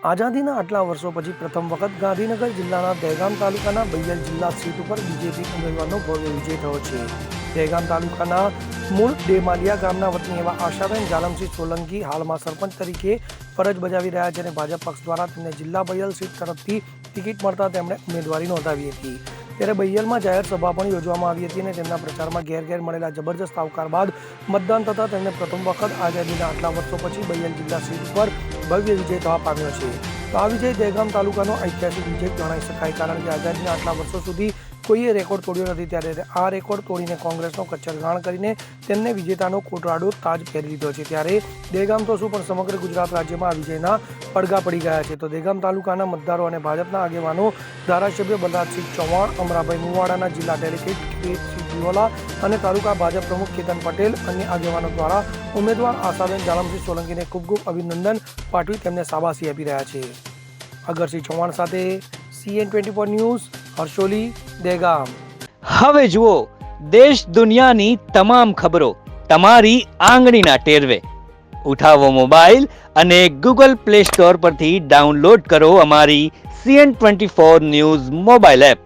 આઝાદીના આટલા વર્ષો પછી પ્રથમ વખત ગાંધીનગર જિલ્લાના દહેગામ તાલુકાના બૈયલ જિલ્લા સીટ ઉપર બીજેપી ઉમેદવારનો ભવ્ય વિજય થયો છે. દહેગામ તાલુકાના મૂળ ડેમાલિયા ગામના વતની એવા આશાબેન જાલમસિંહ સોલંકી હાલમાં સરપંચ તરીકે ફરજ બજાવી રહ્યા છે અને ભાજપ પક્ષ દ્વારા તેમને જિલ્લા બૈયલ સીટ તરફથી ટિકિટ મળતા તેમણે ઉમેદવારી નોંધાવી હતી. ત્યારે બૈયલમાં જાહેર સભા પણ યોજવામાં આવી હતી અને તેમના પ્રચારમાં ઘેર ઘેર મળેલા જબરજસ્ત આવકાર બાદ મતદાન થતાં તેમને પ્રથમ વખત આઝાદીના આટલા વર્ષો પછી બૈયલ જિલ્લા સીટ પર ભવ્ય વિજય થવા પામ્યો છે. તો આ વિજય દહેગામ તાલુકાનો ઐતિહાસિક વિજય ગણાઈ શકાય, કારણ કે આઝાદીના આટલા વર્ષો સુધી કોઈએ રેકોર્ડ તોડ્યો નથી. ત્યારે આ રેકોર્ડ તોડીને કોંગ્રેસનો કચ્છરઘાણ કરીને તેમને વિજેતાનો કોટરાડો તાજ પહેરી લીધો છે. ત્યારે દહેગામ તો શું પણ સમગ્ર ગુજરાત રાજ્યમાં આ વિજયના પડઘા પડી ગયા છે. તો દહેગામ તાલુકાના મતદારો અને ભાજપના આગેવાનો ધારાસભ્ય બલરાજસિંહ ચૌહાણ, અમરાભાઈ મુવાડાના જિલ્લા ડેલિગેટ કિરીટસિંહ દિયોલા અને તાલુકા ભાજપ પ્રમુખ કેતન પટેલ અન્ય આગેવાનો દ્વારા ઉમેદવાર આશાબેન જાલમસિંહ સોલંકીને ખૂબ ખૂબ અભિનંદન પાઠવી તેમને શાબાશી આપી રહ્યા છે. અગરસિંહ ચૌહાણ સાથે CN24 ન્યૂઝ, હર્ષોલી, દહેગામ. હવે જુઓ દેશ દુનિયાની તમામ ખબરો તમારી આંગળીના ટેરવે. ઉઠાવો મોબાઈલ અને Google Play Store પરથી ડાઉનલોડ કરો અમારી CN24 ન્યૂઝ મોબાઈલ એપ.